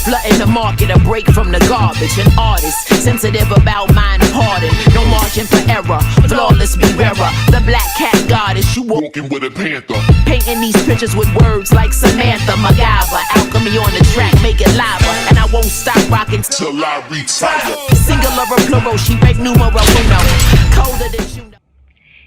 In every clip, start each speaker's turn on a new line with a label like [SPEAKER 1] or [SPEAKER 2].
[SPEAKER 1] Flooding the market, a break from the garbage. An artist, sensitive about mind pardon. No margin for error, flawless be bearer. The black cat goddess, you walking with a panther. Painting these pictures with words like Samantha, MacGyver. Alchemy on the track, make it lava. And I won't stop rocking till I retire. Singular or plural, she break numero uno. Colder than you know.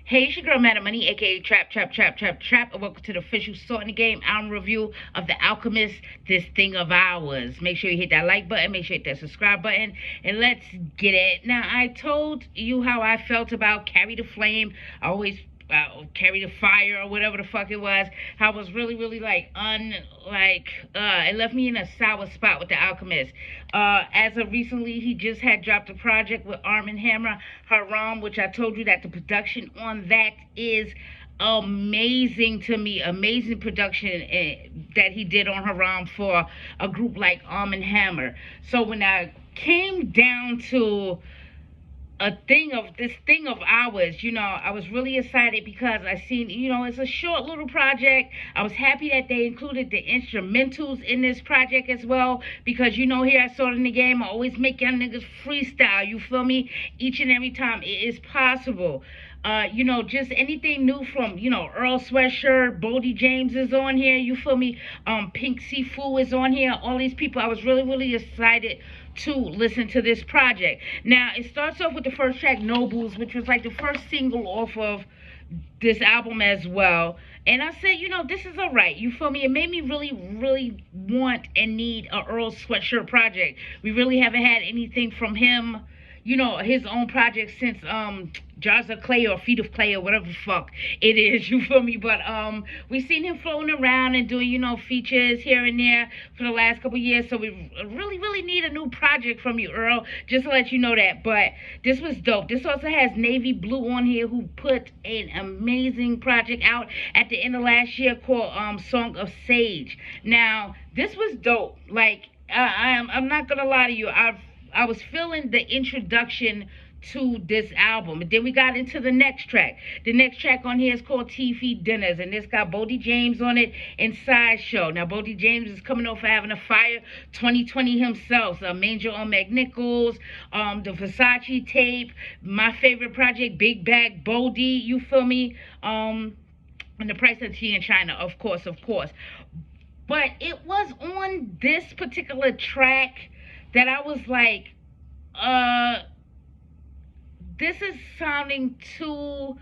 [SPEAKER 2] Hey, it's your girl, Madam Money, aka Trap, and welcome to the official Sort in the Game album review of The Alchemist, This Thing of Ours. Make sure you hit that like button, make sure you hit that subscribe button, and let's get it. Now, I told you how I felt about Carry the Flame. I always Carry the Fire, or whatever the fuck it was. I was really it left me in a sour spot with The Alchemist. As of recently, he just had dropped a project with Arm & Hammer, Haram, which I told you that the production on that is amazing to me. Amazing production that he did on Haram for a group like Arm & Hammer. So when I came down to this thing of ours, you know, I was really excited because I seen, you know, it's a short little project. I was happy that they included the instrumentals in this project as well, because, you know, here I Sort in the Game, I always make y'all niggas freestyle, you feel me, each and every time it is possible. You know, just anything new from, you know, Earl Sweatshirt, Bodie James is on here, you feel me, Pink Sifu is on here, all these people. I was really excited to listen to this project. Now, it starts off with the first track, Nobles, which was like the first single off of this album as well. And I said, you know, this is alright, you feel me? It made me really want and need a Earl Sweatshirt project. We really haven't had anything from him, you know, his own project since Jars of Clay or Feet of Clay or whatever the fuck it is, you feel me? But we've seen him floating around and doing, you know, features here and there for the last couple years. So we really need a new project from you, Earl, just to let you know that. But this was dope. This also has Navy Blue on here, who put an amazing project out at the end of last year called Song of Sage. Now, this was dope. Like, I'm not gonna lie to you, I was feeling the introduction to this album. And then we got into the next track. The next track on here is called TV Dinners, and it's got Bodie James on it and Sideshow. Now, Bodie James is coming off for having a fire 2020 himself. So, Manger on McNichols, the Versace tape, my favorite project, Big Bag Bodie, you feel me? And The Price of Tea in China, of course. But it was on this particular track that I was like, this is sounding too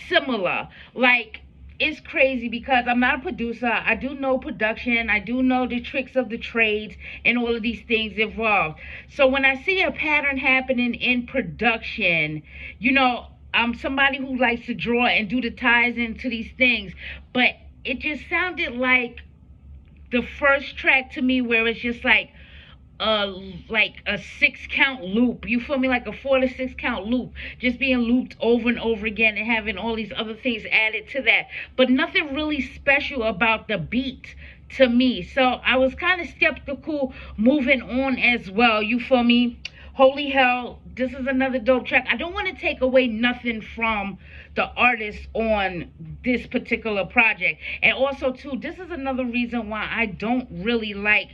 [SPEAKER 2] similar. Like, it's crazy because I'm not a producer. I do know production. I do know the tricks of the trades and all of these things involved. So when I see a pattern happening in production, you know, I'm somebody who likes to draw and do the ties into these things. But it just sounded like the first track to me, where it's just like a 6 count loop, you feel me, like a 4 to 6 count loop, just being looped over and over again and having all these other things added to that, but nothing really special about the beat to me. So I was kind of skeptical moving on as well, you feel me? Holy Hell, this is another dope track. I don't want to take away nothing from the artist on this particular project. And also too, this is another reason why I don't really like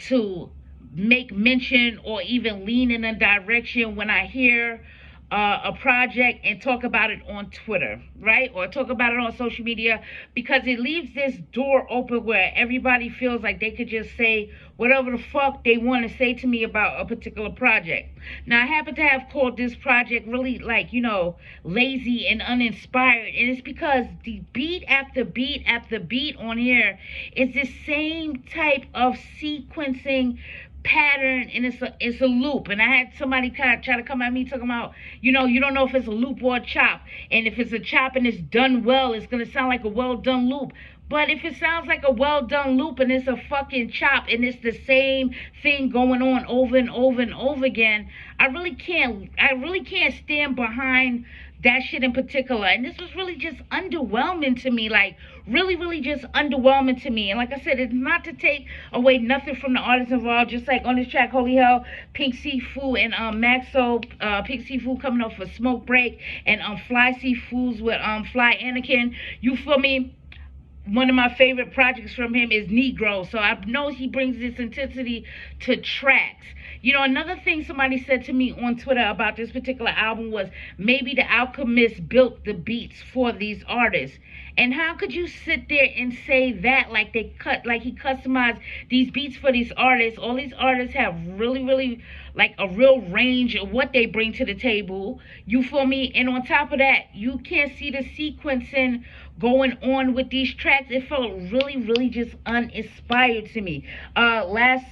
[SPEAKER 2] to make mention or even lean in a direction when I hear a project and talk about it on Twitter, right? Or talk about it on social media, because it leaves this door open where everybody feels like they could just say whatever the fuck they want to say to me about a particular project. Now, I happen to have called this project really, like, you know, lazy and uninspired, and it's because the beat after beat after beat on here is the same type of sequencing pattern, and it's a loop. And I had somebody kind of try to come at me talking about, you know, you don't know if it's a loop or a chop, and if it's a chop and it's done well, it's gonna sound like a well done loop. But if it sounds like a well done loop and it's a fucking chop and it's the same thing going on over and over again, I really can't stand behind that shit in particular. And this was really just underwhelming to me, like really just underwhelming to me. And like I said, it's not to take away nothing from the artists involved. Just like on this track, Holy Hell, Pink Sifu and Maxo, Pink Sifu coming off for Smoke Break, and Fly Sifu's with Fly Anakin, you feel me? one of my favorite projects from him is Negro. So I know he brings this intensity to tracks. You know, another thing somebody said to me on Twitter about this particular album was maybe the Alchemist built the beats for these artists. And how could you sit there and say that like he customized these beats for these artists? All these artists have really, really like a real range of what they bring to the table. You feel me? And on top of that, you can't see the sequencing going on with these tracks. It felt really, really just uninspired to me. Last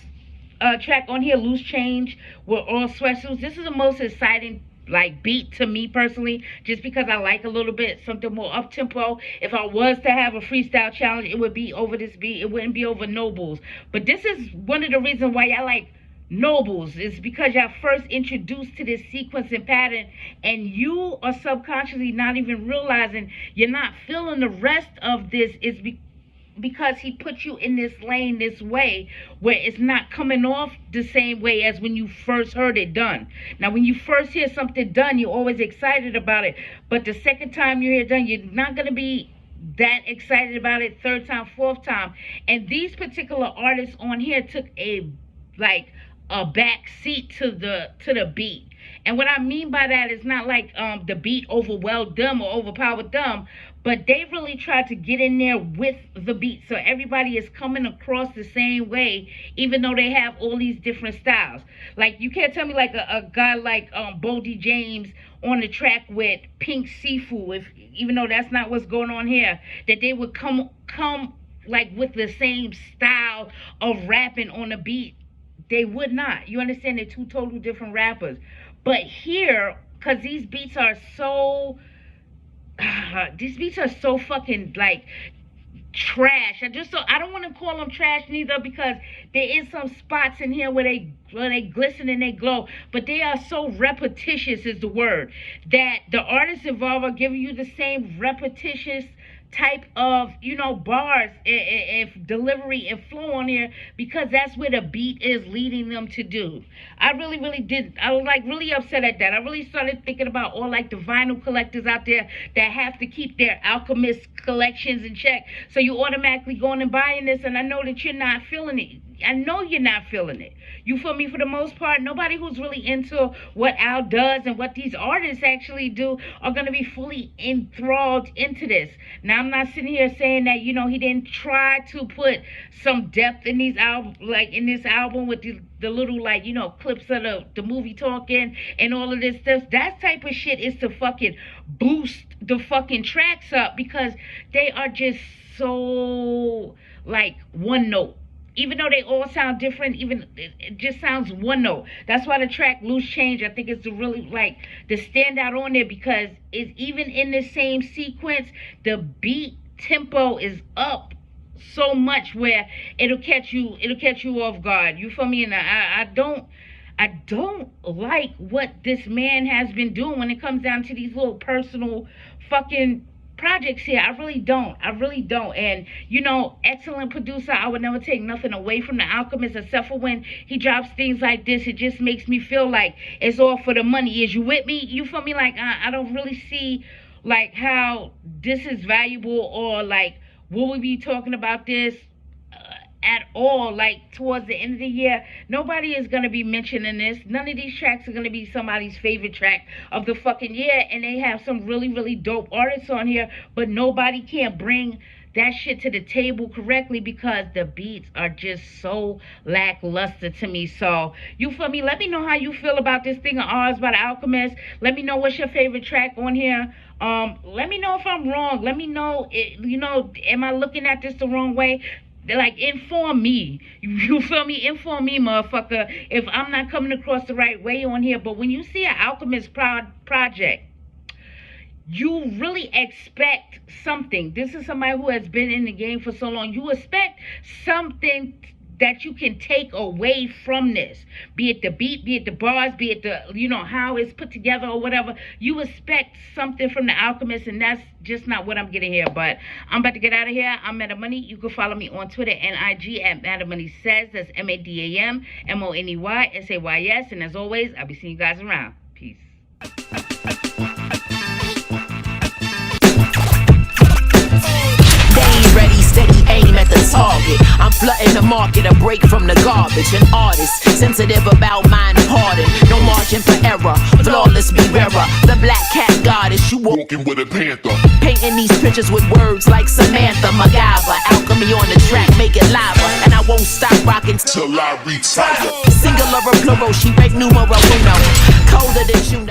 [SPEAKER 2] track on here, Loose Change with All Sweatsuits. This is the most exciting like beat to me personally, just because I like a little bit something more up tempo. If I was to have a freestyle challenge, it would be over this beat. It wouldn't be over Nobles. But this is one of the reasons why I like Nobles, is because y'all first introduced to this sequence and pattern, and you are subconsciously not even realizing you're not feeling the rest of this is because he put you in this lane this way where it's not coming off the same way as when you first heard it done. Now, when you first hear something done, you're always excited about it. But the second time you hear it done, you're not going to be that excited about it third time, fourth time. And these particular artists on here took a back seat to the beat. And what I mean by that is not like the beat overwhelmed them or overpowered them, but they really tried to get in there with the beat. So everybody is coming across the same way, even though they have all these different styles. Like, you can't tell me like a guy like Boldy James on the track with Pink Sifu, even though that's not what's going on here, that they would come like with the same style of rapping on the beat. They would not. You understand? They're two totally different rappers. But here, because these beats are so fucking like trash. I don't want to call them trash neither, because there is some spots in here where they glisten and they glow, but they are so repetitious is the word, that the artists involved are giving you the same repetitious type of, bars and delivery and flow on here, because that's where the beat is leading them to do. I was like really upset at that. I really started thinking about all like the vinyl collectors out there that have to keep their Alchemist collections in check, so you automatically going and buying this, and I know that you're not feeling it. I know you're not feeling it. You feel me? For the most part, nobody who's really into what Al does and what these artists actually do are going to be fully enthralled into this. Now, I'm not sitting here saying that, he didn't try to put some depth in these in this album with the little, clips of the movie talking and all of this stuff. That type of shit is to fucking boost the fucking tracks up, because they are just so, one note. Even though they all sound different, it just sounds one note. That's why the track Loose Change, I think, is the really the standout on there, because it's even in the same sequence, the beat tempo is up so much where it'll catch you off guard. You feel me? And I don't like what this man has been doing when it comes down to these little personal fucking projects here. I really don't. And excellent producer. I would never take nothing away from the Alchemist, except for when he drops things like this. It just makes me feel like it's all for the money. Is you with me? You feel me? I don't really see how this is valuable, or will we be talking about this at all towards the end of the year. Nobody is going to be mentioning this. None of these tracks are going to be somebody's favorite track of the fucking year, and they have some really, really dope artists on here, but nobody can bring that shit to the table correctly, because the beats are just so lackluster to me. So, you feel me? Let me know how you feel about this thing of ours by The Alchemist. Let me know what's your favorite track on here. Let me know if I'm wrong. Let me know, am I looking at this the wrong way? Inform me. You feel me? Inform me, motherfucker, if I'm not coming across the right way on here. But when you see an Alchemist project, you really expect something. This is somebody who has been in the game for so long. You expect something that you can take away from this, be it the beat, be it the bars, be it the how it's put together or whatever. You expect something from The Alchemist, and that's just not what I'm getting here. But I'm about to get out of here. I'm Meta Money. You can follow me on Twitter and IG at Meta Money Says. That's MADAMMONEYSAYS. And as always, I'll be seeing you guys around. Peace.
[SPEAKER 1] They ain't ready, Flooding the market, a break from the garbage. An artist, sensitive about mind pardon. No margin for error, flawless be rarer. The black cat goddess, you walking with a panther. Painting these pictures with words like Samantha, MacGyver. Alchemy on the track, make it lava. And I won't stop rocking till I retire. Singular or plural, she rank numero uno. Colder than you know.